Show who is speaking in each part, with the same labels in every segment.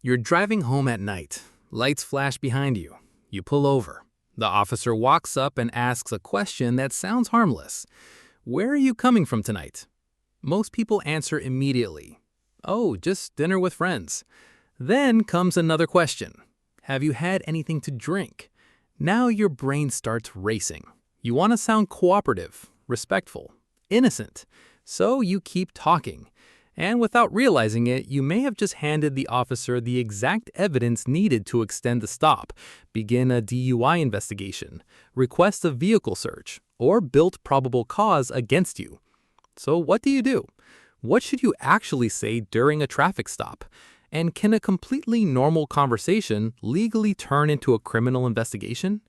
Speaker 1: You're driving home at night. Lights flash behind you. You pull over. The officer walks up and asks a question that sounds harmless. Where are you coming from tonight? Most people answer immediately. Oh, just dinner with friends. Then comes another question. Have you had anything to drink? Now your brain starts racing. You want to sound cooperative, respectful, innocent. So you keep talking. And without realizing it, you may have just handed the officer the exact evidence needed to extend the stop, begin a DUI investigation, request a vehicle search, or build probable cause against you. So what do? What should you actually say during a traffic stop? And can a completely normal conversation legally turn into a criminal investigation?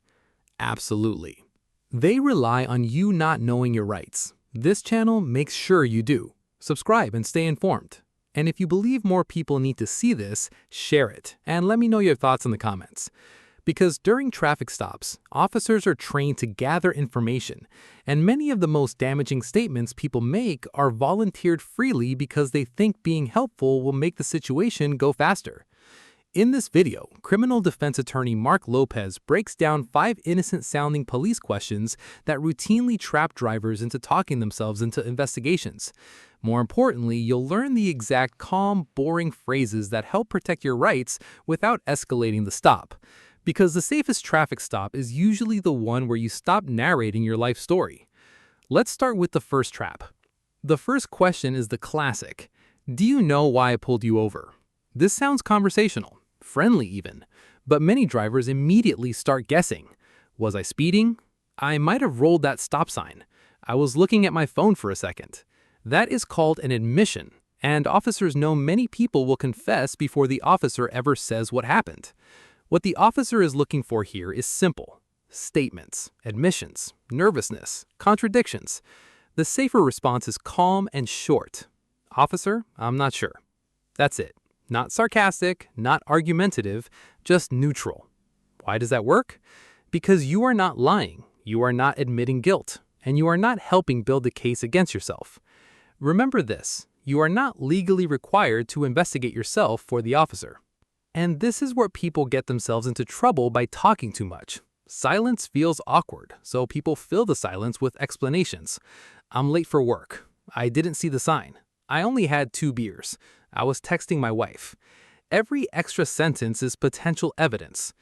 Speaker 1: Absolutely. They rely on you not knowing your rights. This channel makes sure you do. Subscribe and stay informed. And if you believe more people need to see this, share it and let me know your thoughts in the comments. Because during traffic stops, officers are trained to gather information, and many of the most damaging statements people make are volunteered freely because they think being helpful will make the situation go faster. In this video, criminal defense attorney Mark Lopez breaks down 5 innocent-sounding police questions that routinely trap drivers into talking themselves into investigations. More importantly, you'll learn the exact calm, boring phrases that help protect your rights without escalating the stop. Because the safest traffic stop is usually the one where you stop narrating your life story. Let's start with the first trap. The first question is the classic. Do you know why I pulled you over? This sounds conversational, friendly even, but many drivers immediately start guessing. Was I speeding? I might have rolled that stop sign. I was looking at my phone for a second. That is called an admission, and officers know many people will confess before the officer ever says what happened. What the officer is looking for here is simple. Statements, admissions, nervousness, contradictions. The safer response is calm and short. Officer, I'm not sure. That's it. Not sarcastic, not argumentative, just neutral. Why does that work? Because you are not lying, you are not admitting guilt, and you are not helping build the case against yourself. Remember this, you are not legally required to investigate yourself for the officer. And this is where people get themselves into trouble by talking too much. Silence feels awkward, so people fill the silence with explanations. I'm late for work. I didn't see the sign. I only had 2 beers. I was texting my wife. Every extra sentence is potential evidence.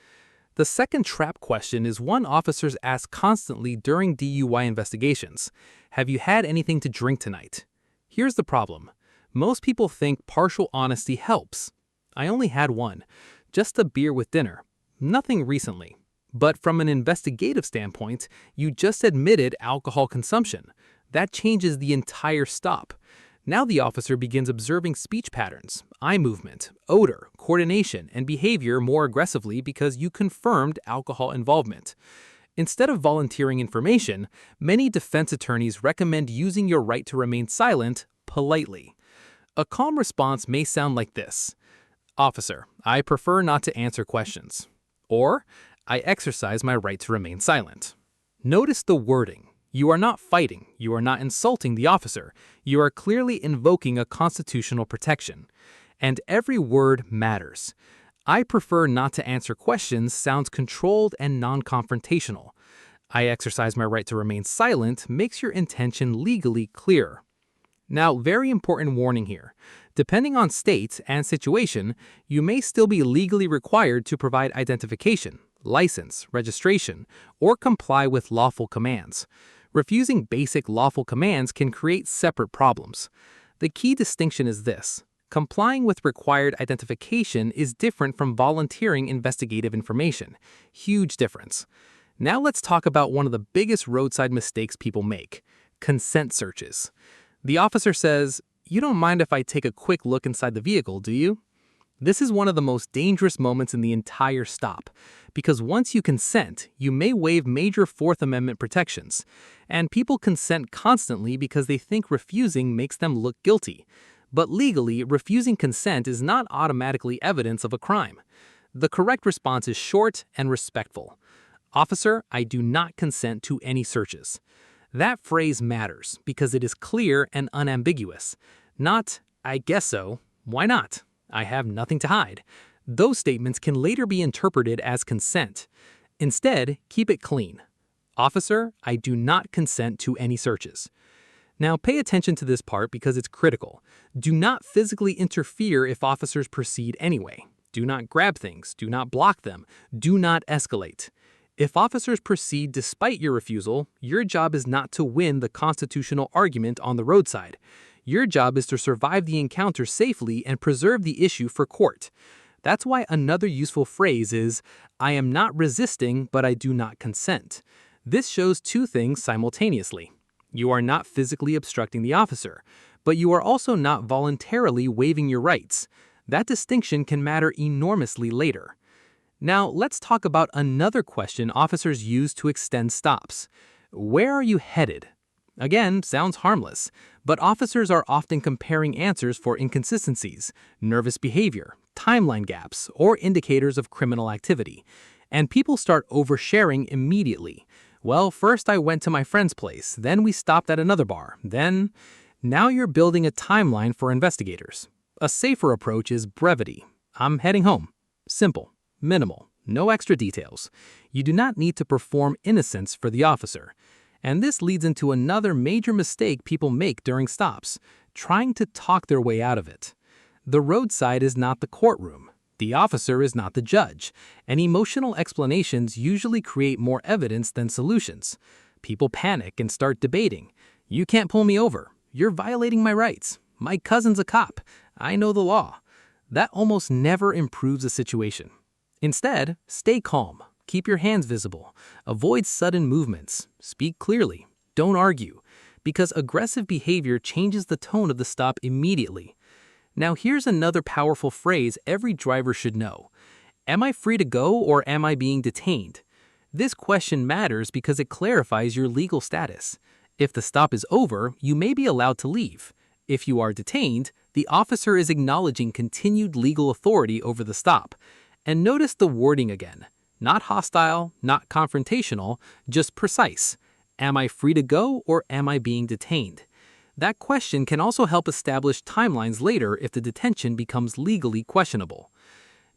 Speaker 1: The second trap question is one officers ask constantly during DUI investigations. Have you had anything to drink tonight? Here's the problem. Most people think partial honesty helps. I only had one, just a beer with dinner, nothing recently. But from an investigative standpoint, you just admitted alcohol consumption. That changes the entire stop. Now the officer begins observing speech patterns, eye movement, odor, coordination, and behavior more aggressively because you confirmed alcohol involvement. Instead of volunteering information, many defense attorneys recommend using your right to remain silent politely. A calm response may sound like this. Officer, I prefer not to answer questions. Or, I exercise my right to remain silent. Notice the wording. You are not fighting. You are not insulting the officer. You are clearly invoking a constitutional protection. And every word matters. I prefer not to answer questions sounds controlled and non-confrontational. I exercise my right to remain silent makes your intention legally clear. Now, very important warning here. Depending on state and situation, you may still be legally required to provide identification, license, registration, or comply with lawful commands. Refusing basic lawful commands can create separate problems. The key distinction is this. Complying with required identification is different from volunteering investigative information. Huge difference. Now let's talk about one of the biggest roadside mistakes people make. Consent searches. The officer says, "You don't mind if I take a quick look inside the vehicle, do you?" This is one of the most dangerous moments in the entire stop, because once you consent, you may waive major Fourth Amendment protections. And people consent constantly because they think refusing makes them look guilty. But legally, refusing consent is not automatically evidence of a crime. The correct response is short and respectful. Officer, I do not consent to any searches. That phrase matters because it is clear and unambiguous. Not, I guess so. Why not? I have nothing to hide. Those statements can later be interpreted as consent. Instead, keep it clean. Officer, I do not consent to any searches. Now pay attention to this part because it's critical. Do not physically interfere if officers proceed anyway. Do not grab things. Do not block them. Do not escalate. If officers proceed despite your refusal, your job is not to win the constitutional argument on the roadside. Your job is to survive the encounter safely and preserve the issue for court. That's why another useful phrase is, I am not resisting, but I do not consent. This shows two things simultaneously. You are not physically obstructing the officer, but you are also not voluntarily waiving your rights. That distinction can matter enormously later. Now, let's talk about another question officers use to extend stops. Where are you headed? Again, sounds harmless, but officers are often comparing answers for inconsistencies, nervous behavior, timeline gaps, or indicators of criminal activity. And people start oversharing immediately. Well, first I went to my friend's place, then we stopped at another bar, then... Now you're building a timeline for investigators. A safer approach is brevity. I'm heading home. Simple, minimal, no extra details. You do not need to perform innocence for the officer. And this leads into another major mistake people make during stops, trying to talk their way out of it. The roadside is not the courtroom. The officer is not the judge, and emotional explanations usually create more evidence than solutions. People panic and start debating. You can't pull me over. You're violating my rights. My cousin's a cop. I know the law. That almost never improves the situation. Instead, stay calm. Keep your hands visible. Avoid sudden movements. Speak clearly. Don't argue, because aggressive behavior changes the tone of the stop immediately. Now here's another powerful phrase every driver should know. Am I free to go or am I being detained? This question matters because it clarifies your legal status. If the stop is over, you may be allowed to leave. If you are detained, the officer is acknowledging continued legal authority over the stop. And notice the wording again. Not hostile, not confrontational, just precise. Am I free to go or am I being detained? That question can also help establish timelines later if the detention becomes legally questionable.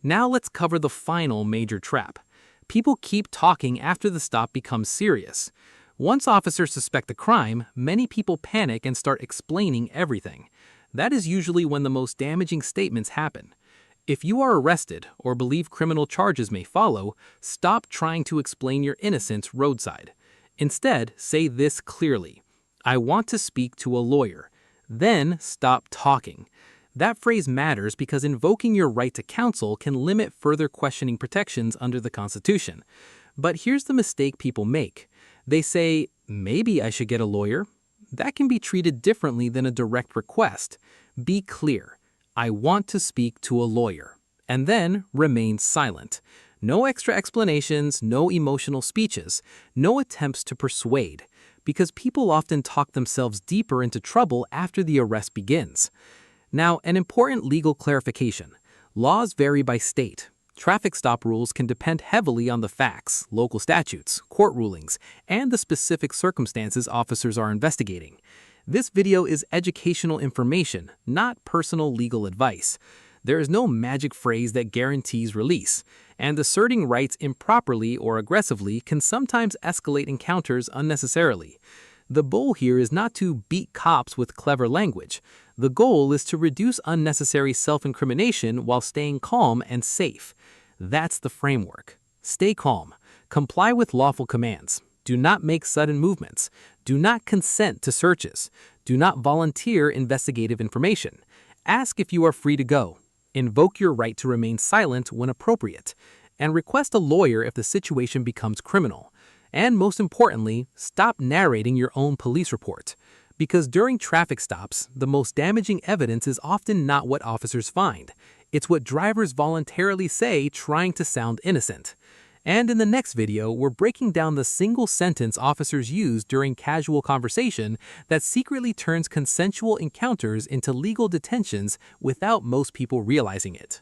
Speaker 1: Now let's cover the final major trap. People keep talking after the stop becomes serious. Once officers suspect a crime, many people panic and start explaining everything. That is usually when the most damaging statements happen. If you are arrested or believe criminal charges may follow, stop trying to explain your innocence roadside. Instead, say this clearly. I want to speak to a lawyer. Then stop talking. That phrase matters because invoking your right to counsel can limit further questioning protections under the Constitution. But here's the mistake people make. They say, maybe I should get a lawyer. That can be treated differently than a direct request. Be clear. I want to speak to a lawyer. And then remain silent. No extra explanations, no emotional speeches, no attempts to persuade. Because people often talk themselves deeper into trouble after the arrest begins. Now, an important legal clarification. Laws vary by state. Traffic stop rules can depend heavily on the facts, local statutes, court rulings, and the specific circumstances officers are investigating. This video is educational information, not personal legal advice. There is no magic phrase that guarantees release, and asserting rights improperly or aggressively can sometimes escalate encounters unnecessarily. The goal here is not to beat cops with clever language. The goal is to reduce unnecessary self-incrimination while staying calm and safe. That's the framework. Stay calm. Comply with lawful commands. Do not make sudden movements. Do not consent to searches. Do not volunteer investigative information. Ask if you are free to go. Invoke your right to remain silent when appropriate. And request a lawyer if the situation becomes criminal. And most importantly, stop narrating your own police report. Because during traffic stops, the most damaging evidence is often not what officers find. It's what drivers voluntarily say trying to sound innocent. And in the next video, we're breaking down the single sentence officers use during casual conversation that secretly turns consensual encounters into legal detentions without most people realizing it.